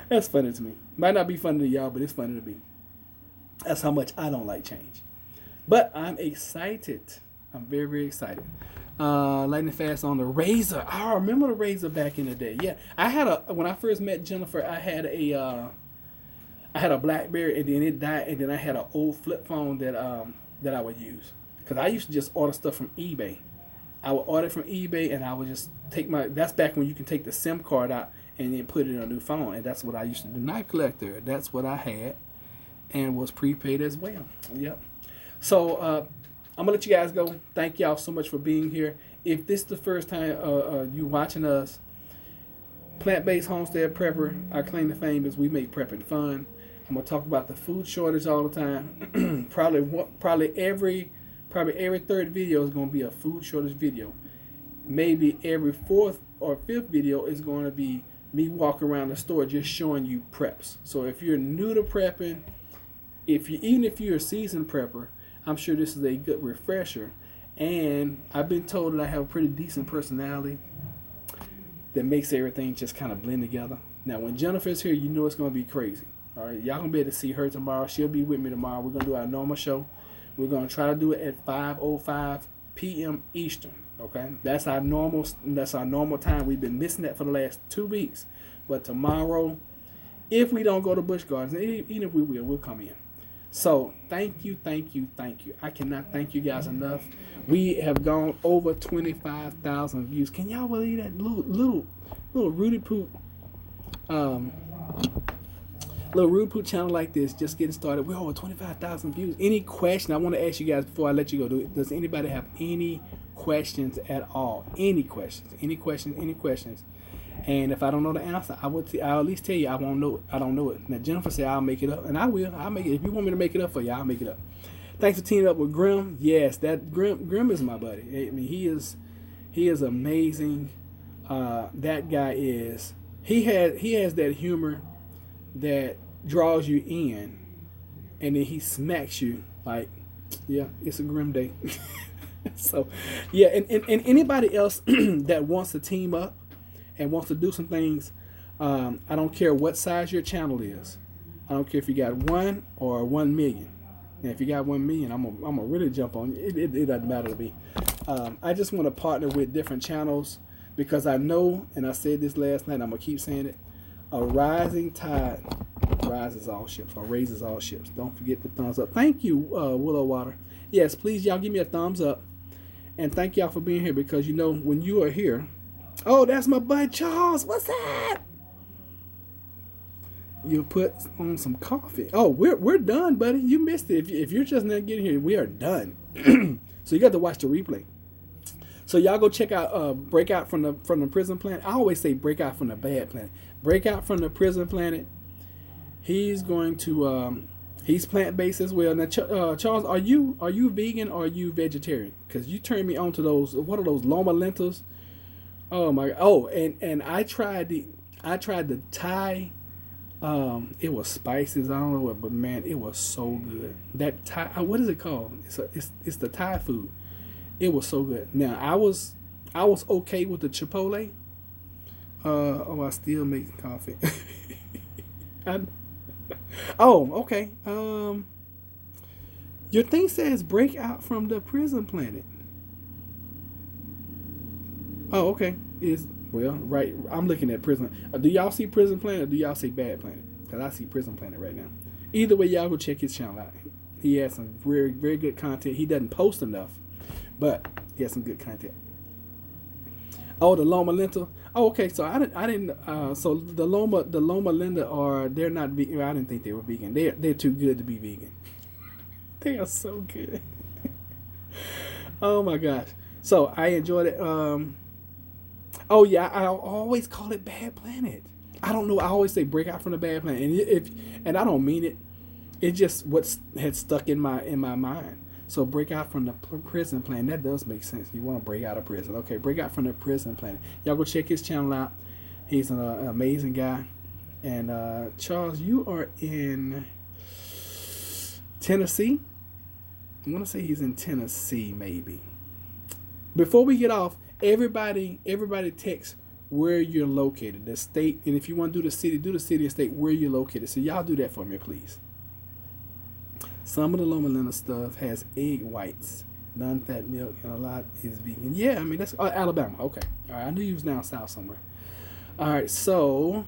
That's funny to me. Might not be funny to y'all, but it's funny to me. That's how much I don't like change. But I'm excited. I'm very, very excited. Lightning fast on the Razor. I remember the Razor back in the day. Yeah, when I first met Jennifer, I had a BlackBerry, and then it died, and then I had an old flip phone that I would use, because I used to just order stuff from eBay. I would order from eBay, and I would just that's back when you can take the SIM card out and then put it in a new phone, and that's what I used to do. Knife Collector, that's what I had, and was prepaid as well. Yep. So I'm gonna let you guys go. Thank y'all so much for being here. If this is the first time you watching us, Plant Based Homestead Prepper, our claim to fame is we make prepping fun. I'm gonna talk about the food shortage all the time. probably every third video is gonna be a food shortage video. Maybe every 4th or 5th video is gonna be me walking around the store just showing you preps. So if you're new to prepping, even if you're a seasoned prepper, I'm sure this is a good refresher. And I've been told that I have a pretty decent personality that makes everything just kind of blend together. Now, when Jennifer's here, you know it's going to be crazy. All right, y'all going to be able to see her tomorrow. She'll be with me tomorrow. We're going to do our normal show. We're going to try to do it at 5:05 p.m. Eastern. Okay, that's our normal time. We've been missing that for the last 2 weeks. But tomorrow, if we don't go to Busch Gardens, even if we will, we'll come in. So thank you. I cannot thank you guys enough. We have gone over 25,000 views. Can y'all believe that? Little Rudy Poot, little Rudy Poot channel like this, just getting started. We're over 25,000 views. Any question? I want to ask you guys before I let you go. Does anybody have any questions at all? Any questions? And if I don't know the answer, I'll at least tell you I won't know it. I don't know it. Now Jennifer said I'll make it up, and I will. I'll make it. If you want me to make it up for you, I'll make it up. Thanks for teaming up with Grim. Yes, that Grim is my buddy. I mean, he is amazing. That guy is. He has that humor that draws you in, and then he smacks you like, yeah, it's a grim day. So, yeah, and anybody else that wants to team up and wants to do some things, I don't care what size your channel is. I don't care if you got 1 or 1 million. And if you got 1 million, I'm gonna really jump on you. It doesn't matter to me. I just want to partner with different channels because I know, and I said this last night, I'm gonna keep saying it. A rising tide rises all ships, or raises all ships. Don't forget the thumbs up. Thank you, Willow Water. Yes, please, y'all give me a thumbs up. And thank y'all for being here because, you know, when you are here, oh, that's my bud Charles. What's up? You put on some coffee. Oh, we're done, buddy. You missed it. If you're just not getting here, we are done. So you got to watch the replay. So y'all go check out Breakout from the Prison Planet. I always say Breakout from the Bad Planet. Breakout from the Prison Planet. He's going to he's plant-based as well. Now, Charles, are you vegan or are you vegetarian? Because you turned me on to those. What are those Loma lentils? Oh my! Oh, and I tried the Thai. It was spices. I don't know what, but man, it was so good. That Thai. What is it called? It's the Thai food. It was so good. Now I was okay with the Chipotle. I still make coffee. Okay. Your thing says break out from the prison planet. Oh, okay. Right. I'm looking at prison. Do y'all see Prison Planet or do y'all see Bad Planet? Because I see Prison Planet right now. Either way, y'all go check his channel out. He has some very, very good content. He doesn't post enough, but he has some good content. Oh, the Loma lentil. Oh, okay. So I didn't. So the Loma lentil they're not vegan. I didn't think they were vegan. They're too good to be vegan. They are so good. Oh my gosh. So I enjoyed it. Oh yeah, I always call it Bad Planet. I don't know. I always say break out from the Bad Planet, and I don't mean it. It's just what had stuck in my mind. So break out from the prison planet. That does make sense. You want to break out of prison. Okay, break out from the prison planet. Y'all go check his channel out. He's an amazing guy. And Charles, you are in Tennessee. I want to say he's in Tennessee, maybe. Before we get off, everybody text where you're located, the state, and if you want to do the city and state where you're located. So y'all do that for me, please. Some of the Loma lentil stuff has egg whites, non-fat milk, and a lot is vegan. Yeah, I mean, that's Alabama. Okay. All right, I knew you was down south somewhere. All right, so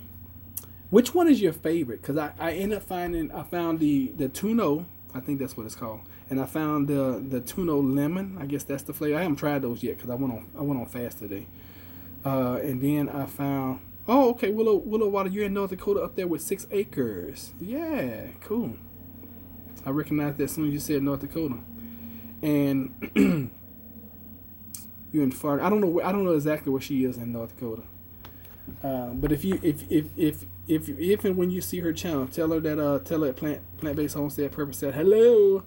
which one is your favorite? Because I ended up I found the Tuno, I think that's what it's called, and I found the Tuno lemon. I guess that's the flavor. I haven't tried those yet because I went on fast today. And then I found, oh, okay, Willow Water, you're in North Dakota up there with 6 acres. Yeah, cool. I recognized that as soon as you said North Dakota. And you're in Fargo. I don't know exactly where she is in North Dakota. But if and when you see her channel, tell her at Plant Based Homestead Prepper said hello.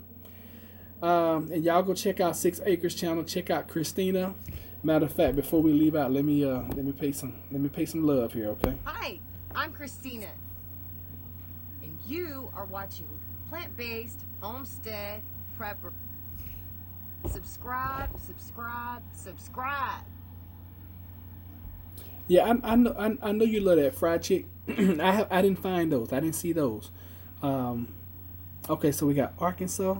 And y'all go check out 6 Acres channel. Check out Christina. Matter of fact, before we leave out, let me pay some love here, okay? Hi, I'm Christina, and you are watching Plant Based Homestead Prepper. Subscribe, subscribe, subscribe. Yeah, I know you love that fried chick. I didn't find those. I didn't see those. Okay, so we got Arkansas.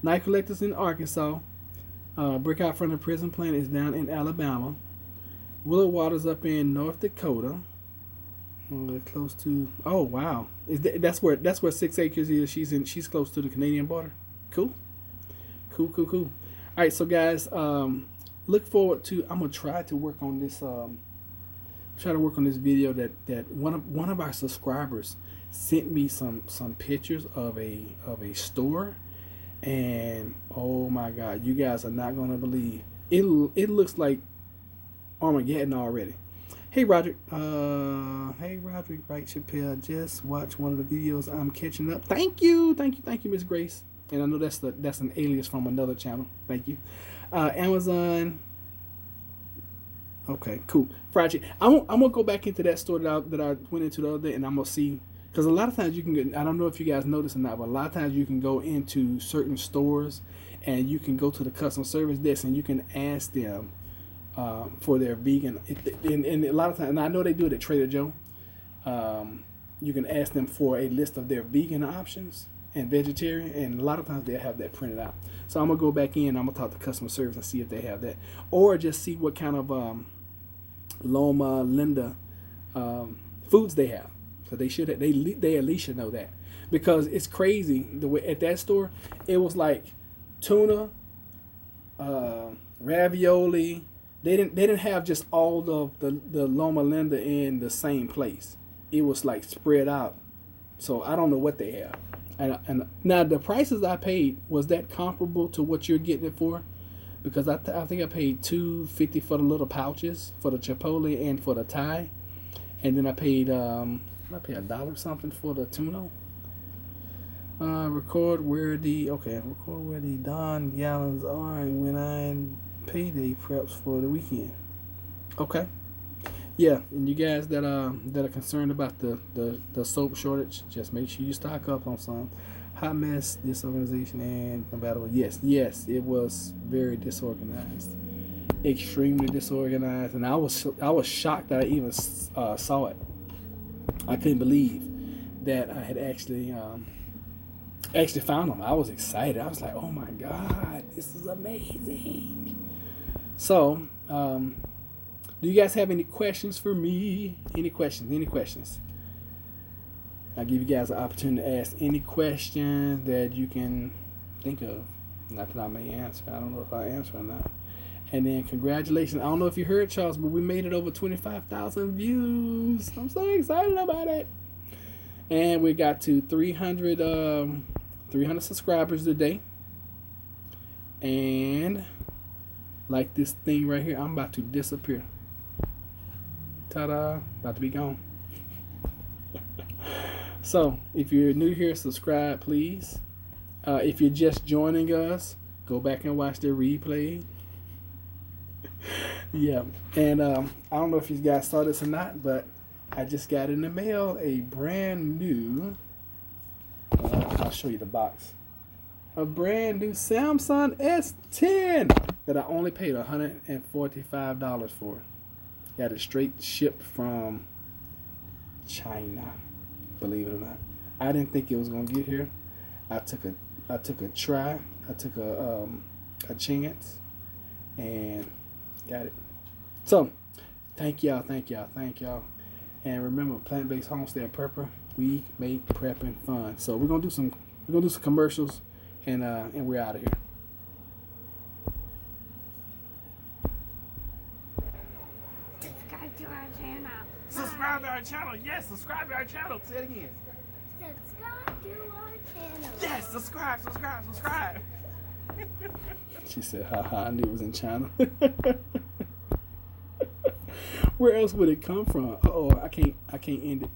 Night collectors in Arkansas. Breakout from the prison plant is down in Alabama. Willow Waters up in North Dakota. Close to. Oh wow, that's where 6 Acres is. She's close to the Canadian border. Cool. All right, so guys, look forward to. I'm gonna try to work on this. Try to work on this video that one of our subscribers sent me some pictures of a store, and oh my God, you guys are not gonna believe it. It looks like Armageddon already. Hey Roderick, Wright Chappelle, just watch one of the videos. I'm catching up. Thank you, Miss Grace. And I know that's an alias from another channel. Thank you. Amazon. Okay, cool. Fried chicken. I'm gonna go back into that store that I went into the other day, and I'm gonna see, because a lot of times you can get. I don't know if you guys notice or not, but a lot of times you can go into certain stores, and you can go to the customer service desk, and you can ask them for their vegan. And a lot of times, and I know they do it at Trader Joe. You can ask them for a list of their vegan options and vegetarian, and a lot of times they'll have that printed out. So I'm gonna go back in. I'm gonna talk to customer service and see if they have that, or just see what kind of Loma Linda foods they have. So they should they at least should know that, because it's crazy the way at that store it was like tuna, ravioli. They didn't have just all of the Loma Linda in the same place. It was like spread out. So I don't know what they have. And now the prices I paid, was that comparable to what you're getting it for? Because I think I paid $2.50 for the little pouches for the chipotle and for the Thai, and then I paid $1 something for the tuna. Record where the Don gallons are and when I payday preps for the weekend. Okay. Yeah, and you guys that are concerned about the soap shortage, just make sure you stock up on some. Hot mess, disorganization, and compatible. Yes, it was very disorganized, extremely disorganized, and I was shocked that I even saw it. I couldn't believe that I had actually found them. I was excited. I was like, oh my God, this is amazing. So, do you guys have any questions for me? Any questions? I'll give you guys an opportunity to ask any questions that you can think of. Not that I may answer. I don't know if I answer or not. And then congratulations. I don't know if you heard, Charles, but we made it over 25,000 views. I'm so excited about it. And we got to 300 subscribers today. And like this thing right here, I'm about to disappear. Ta-da. About to be gone. So, if you're new here, subscribe, please. If you're just joining us, go back and watch the replay. Yeah, and I don't know if you guys saw this or not, but I just got in the mail a brand new, I'll show you the box, a brand new Samsung S10 that I only paid $145 for. Got it straight shipped from China. Believe it or not, I didn't think it was gonna get here. I took a try. I took a chance, and got it. So, thank y'all. And remember, Plant Based Homestead Prepper. We make prepping fun. So we're gonna do some commercials, and we're out of here. Subscribe to our channel. Subscribe to our channel. Yes, subscribe to our channel. Say it again. Subscribe to our channel. Yes, subscribe. She said, haha, I knew it was in China. Where else would it come from? I can't end it.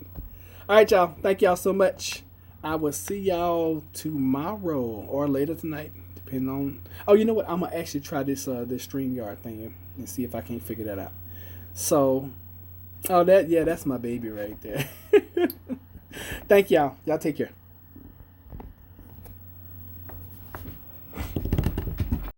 All right, y'all. Thank y'all so much. I will see y'all tomorrow or later tonight, depending on. Oh, you know what? I'm gonna actually try this StreamYard thing and see if I can't figure that out. So, that's my baby right there. Thank y'all. Y'all take care.